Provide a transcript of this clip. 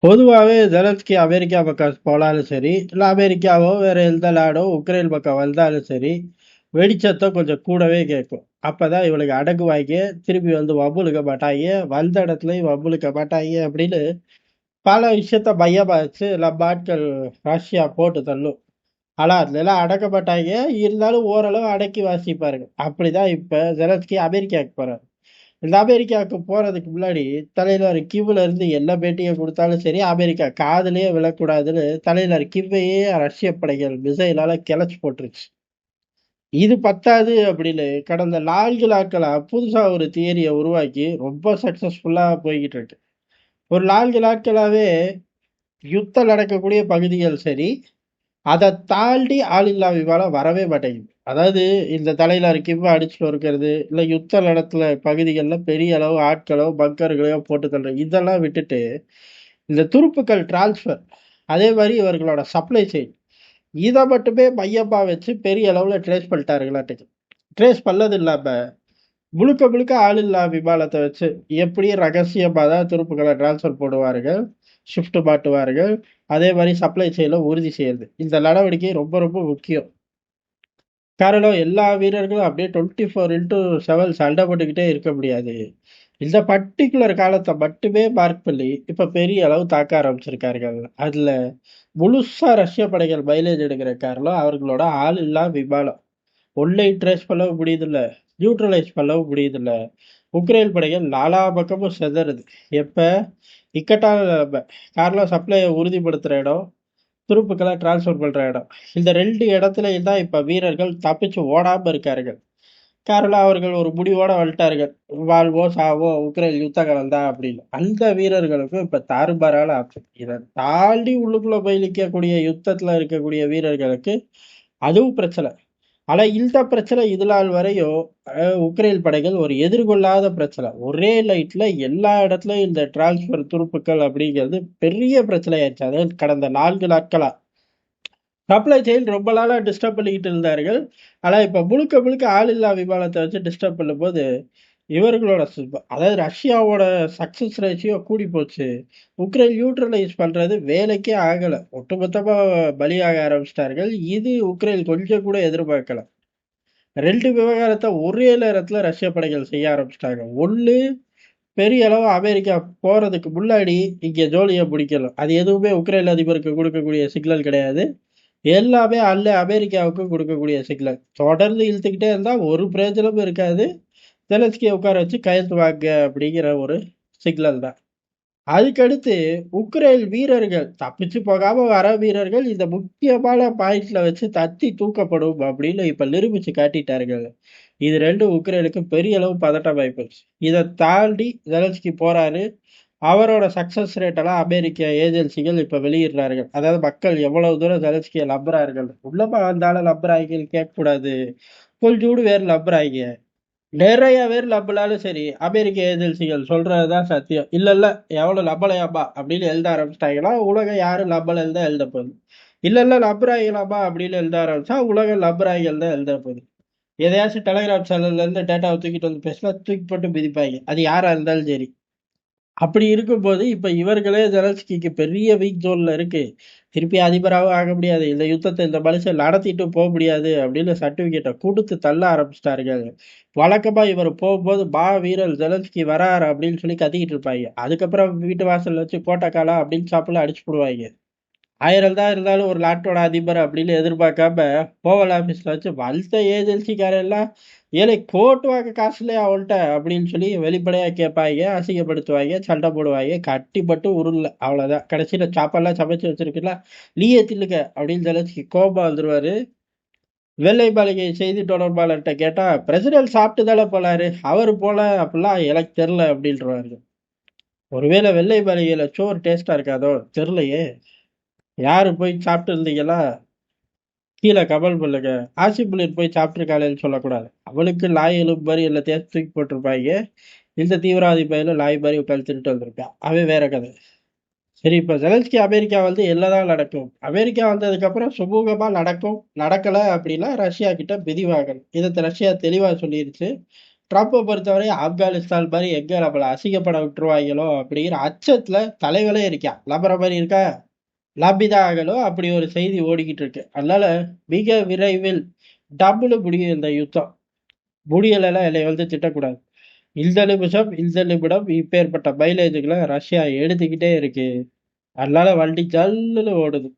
பொதுவாவே Zelensky America பக்கம் போனாலும் சரி, இல்ல அமெரிக்காவோ வேற எந்த நாடோ உக்ரைன் பக்கம் வந்தாலும் சரி, வெடிச்சத்தம் கொஞ்சம் கூடவே கேட்கும். அப்பதான் இவனுக்கு அடங்குவாய்ங்க, திருப்பி வந்து வம்பிழுக்க மாட்டாய்ங்க, வந்த இடத்துலயும் வம்பிழுக்க மாட்டாய்ங்க அப்படின்னு பல விஷயத்த மையமா வச்சு நம்ம ஆட்கள் ரஷ்யா போட்டு தள்ளும். ஆனா அதுல எல்லாம் அடக்க மாட்டாய்ங்க, இருந்தாலும் ஓரளவு அடக்கி வாசிப்பாருங்க. அப்படிதான் இப்ப ஜெலன்ஸ்கி அமெரிக்காவுக்கு போறாரு. இந்த அமெரிக்காவுக்கு போறதுக்கு முன்னாடி தலைநகர் கிவ்ல இருந்து என்ன பேட்டியை கொடுத்தாலும் சரி அமெரிக்கா காதுலயே விழக்கூடாதுன்னு தலைநகர் கிவ்வையே ரஷ்ய படைகள் மிசைலால கிளச்சு போட்டுருச்சு. இது பத்தாது அப்படின்னு கடந்த 4 நாட்களா புதுசா ஒரு தியரியை உருவாக்கி ரொம்ப சக்சஸ்ஃபுல்லா போய்கிட்டு இருக்கு. ஒரு 4 நாட்களாவே யுத்தம் நடக்கக்கூடிய பகுதிகள் சரி, அதை தாண்டி ஆளில்லா விமானம் வரவே மாட்டேங்குது. அதாவது இந்த தலைநகர் கிவ் அடிச்சுட்டு இருக்கிறது, இல்ல யுத்த நடத்துல பகுதிகள்ல பெரிய அளவு ஆட்களோ பங்கர்களையோ போட்டு தள்ளுறது இதெல்லாம் விட்டுட்டு இந்த துருப்புக்கள் டிரான்ஸ்ஃபர், அதே மாதிரி இவர்களோட சப்ளை செயின், இதை மட்டுமே மையமா வச்சு பெரிய அளவுல ட்ரேஸ் பண்ணிட்டாருங்களாட்டுக்கு. ட்ரேஸ் பண்ணது இல்லாம முழுக்க முழுக்க ஆளில்லா விமானத்தை வச்சு எப்படி ரகசியமா தான் துருப்புக்களை டிரான்ஸ்ஃபர் போடுவார்கள், ஷிஃப்ட் மாட்டுவார்கள், அதே மாதிரி சப்ளை செயின்ல உறுதி செய்யுது. இந்த நடவடிக்கை ரொம்ப ரொம்ப முக்கியம். காரணம் எல்லா வீரர்களும் அப்படியே 24x7 சண்டை போட்டுக்கிட்டே இருக்க முடியாது. இந்த பர்டிகுலர் காலத்தை மட்டுமே மார்க் பண்ணி இப்ப பெரிய அளவு தாக்க ஆரம்பிச்சிருக்கார்கள். அதுல முழுசா ரஷ்ய படைகள் மைலேஜ் எடுக்கிற காரணம் அவர்களோட ஆள் இல்லா விமானம். ஒன்லை ட்ரேஸ் பண்ணவும் முடியுதில்ல, நியூட்ரலைஸ் பண்ணவும் முடியுதில்ல. உக்ரைன் படைகள் நாலா பக்கமும் செதறுது. எப்ப இக்கட்டான நிலைமை, காரணம் சப்ளையை உறுதிப்படுத்துற இடம், துருப்புக்களை டிரான்ஸ்ஃபர் பண்ற இடம். இந்த 2 இடத்துலயும் தான் இப்ப வீரர்கள் தப்பிச்சு ஓடாம இருக்கார்கள். காரணம் அவர்கள் ஒரு முடிவோட வந்துட்டார்கள். வாழ்வோ சாவோ உக்ரைன் யுத்த காலம் தான் அப்படின்னு. அந்த வீரர்களுக்கும் இப்ப தாறுமாறான ஆப்ஷன். இதை தாண்டி உள்ளுக்குள்ள போய் நிற்கக்கூடிய யுத்தத்துல இருக்கக்கூடிய வீரர்களுக்கு அதுவும் பிரச்சனை. ஆனா இந்த பிரச்சனை இது நாள் வரையும் உக்ரைன் படைகள் ஒரு எதிர்கொள்ளாத பிரச்சனை. ஒரே லைட்ல எல்லா இடத்துலயும் இந்த டிரான்ஸ்பர் துருப்புக்கள் அப்படிங்கிறது பெரிய பிரச்சனை ஆயிடுச்சு. அதாவது கடந்த 4 நாட்களா சப்ளை செயின் ரொம்ப நாளா டிஸ்டர்ப் பண்ணிக்கிட்டு இருந்தார்கள். ஆனா இப்ப முழுக்க முழுக்க ஆளில்லா விமானத்தை வச்சு டிஸ்டர்ப் பண்ணும்போது இவர்களோட அதாவது ரஷ்யாவோட சக்சஸ் ரேஷியோ கூடி போச்சு. உக்ரைன் நியூட்ரலைஸ் பண்றது வேலைக்கே ஆகல. ஒட்டுமொத்தமா பலியாக ஆரம்பிச்சிட்டார்கள். இது உக்ரைன் கொஞ்சம் கூட எதிர்பார்க்கல. 2 விவகாரத்த ஒரே நேரத்துல ரஷ்ய படைகள் செய்ய ஆரம்பிச்சுட்டாங்க. ஒண்ணு, பெரிய அளவு அமெரிக்கா போறதுக்கு முன்னாடி இங்க ஜோலிய பிடிக்கணும். அது எதுவுமே உக்ரைன் அதிபருக்கு கொடுக்கக்கூடிய சிக்னல் கிடையாது. எல்லாமே அமெரிக்காவுக்கு கொடுக்கக்கூடிய சிக்னல். தொடர்ந்து இழுத்துக்கிட்டே இருந்தா ஒரு பிரயோஜனமும் இருக்காது. ஜெலன்ஸ்கிய உட்கார வச்சு கையெழுத்து வாங்க அப்படிங்கிற ஒரு சிக்னல் தான். அதுக்கடுத்து உக்ரைன் வீரர்கள் தப்பிச்சு போகாம வர வீரர்கள் இந்த முக்கியமான பாயிண்ட்ல வச்சு தத்தி தூக்கப்படும் அப்படின்னு இப்ப நிரூபிச்சு காட்டிட்டார்கள். இது 2 உக்ரைனுக்கு பெரிய அளவு பதட்டம் ஆயிப்போச்சு. இதை தாண்டி ஜெலன்ஸ்கி போறாரு. அவரோட சக்சஸ் ரேட் எல்லாம் அமெரிக்க ஏஜென்சிகள் இப்ப வெளியிடுறார்கள். அதாவது மக்கள் எவ்வளவு தூரம் ஜெலன்ஸ்கியை நம்புறார்கள். உள்ளமா வந்தாலும் நம்புறாங்கன்னு கேட்க கூடாது, கொஞ்சோடு வேறு நம்புறாங்க. நிறைய பேர் நம்பினாலும் சரி அமெரிக்க ஏஜென்சிகள் சொல்றதுதான் சத்தியம். இல்ல இல்ல எவ்வளவு நம்பலையாமா அப்படின்னு எழுத ஆரம்பிச்சிட்டாங்கன்னா உலகம் யாரும் நம்பலன்னு தான் எழுத போகுது. இல்ல இல்ல நம்புறாங்களாமா அப்படின்னு எழுத ஆரம்பிச்சா உலகம் நம்புறாங்கன்னு தான் எழுத போகுது. எதையாச்சும் டெலிகிராம் சேனல்ல இருந்து டேட்டாவை தூக்கிட்டு வந்து பேசினா தூக்கி போட்டு மிதிப்பாங்க, அது யாரா இருந்தாலும் சரி. அப்படி இருக்கும்போது இப்ப இவர்களே ஜெலன்ஸ்கிக்கு பெரிய வீக் ஜோன்ல இருக்கு. திருப்பி அதிபராகவும் ஆக முடியாது, இந்த யுத்தத்தை இந்த மனுஷன் நடத்திட்டு போக முடியாது அப்படின்னு சர்டிபிகேட்டை கொடுத்து தள்ள ஆரம்பிச்சிட்டார்கள். வழக்கமா இவர் போகும்போது வீரர் ஜெலன்ஸ்கி வராரு அப்படின்னு சொல்லி கத்திக்கிட்டு இருப்பாங்க. அதுக்கப்புறம் வீட்டு வாசல்ல வச்சு கோட்டக்காலா அப்படின்னு சாப்பிடலாம் அடிச்சு போடுவாங்க. 1000 தான் இருந்தாலும் ஒரு நாட்டோட அதிபர் அப்படின்னு எதிர்பார்க்காம ஓவல் ஆபீஸ்ல வச்சு வந்த ஏஜென்சிக்காரன் எல்லாம் ஏழை கோட்டு வாங்க காசு இல்லையா அவன்கிட்ட அப்படின்னு சொல்லி வெளிப்படையா கேட்பாங்க, அசிங்கப்படுத்துவாங்க, சண்டை போடுவாங்க. கட்டிப்பட்டு உருள்ல அவ்வளவுதான். கடைசியில சாப்பாடுலாம் சமைச்சு வச்சிருக்கல, நீயே தின்னுக்க அப்படின்னு ஜெலன்ஸ்கி கோபம் வந்துருவாரு. வெள்ளை மாளிகை செய்தி தொடர்பாளர்கிட்ட கேட்டா பிரசிடென்ட் சாப்பிட்டு தானே போனாரு, அவரு போல அப்படிலாம் எனக்கு தெரியல அப்படின்றாரு. ஒருவேளை வெள்ளை மாளிகையில சோறு டேஸ்டா இருக்காதோ தெரியலையே. யாரு போய் சாப்பிட்டு இருந்தீங்களா, கீழே கமெண்ட் பண்ணுங்க. ஆசிப் புல்லட் போய் சாப்பிட்டுருக்காளேன்னு சொல்லக்கூடாது. அவளுக்கு லாய் எலும்பு மாதிரி எல்லாத்தையும் தூக்கி போட்டிருப்பாங்க. இந்த தீவிரவாதி பையில லாய் மாதிரி உட்காந்து திருட்டு வந்திருப்பான், அவன் வேற கதை. சரி, இப்ப ஜெலன்ஸ்கி அமெரிக்கா வந்து என்னதான் நடக்கும்? அமெரிக்கா வந்ததுக்கு அப்புறம் சுமூகமா நடக்கும். நடக்கல அப்படின்னா ரஷ்யா கிட்ட பிடிவாங்கணும். இதை ரஷ்யா தெளிவா சொல்லிருச்சு. ட்ரம்ப்பை பொறுத்தவரை ஆப்கானிஸ்தான் மாதிரி எங்க நம்மளை அசிங்கப்பட விட்டுருவாங்களோ அப்படிங்கிற அச்சத்துல தலைவலே இருக்கான். நம்புற மாதிரி இருக்கா? நம்பிதான் ஆகணும். அப்படி ஒரு செய்தி ஓடிக்கிட்டு இருக்கு. அதனால மிக விரைவில் டபுள் முடியும் இந்த யுத்தம். முடியலைன்னா என்னை வந்து திட்டக்கூடாது. இந்த நிமிஷம் இந்த நிமிடம் இப்பேற்பட்ட மைலேஜுகளை ரஷ்யா எடுத்துக்கிட்டே இருக்கு. அதனால வண்டி ஜல்லுன்னு ஓடுது.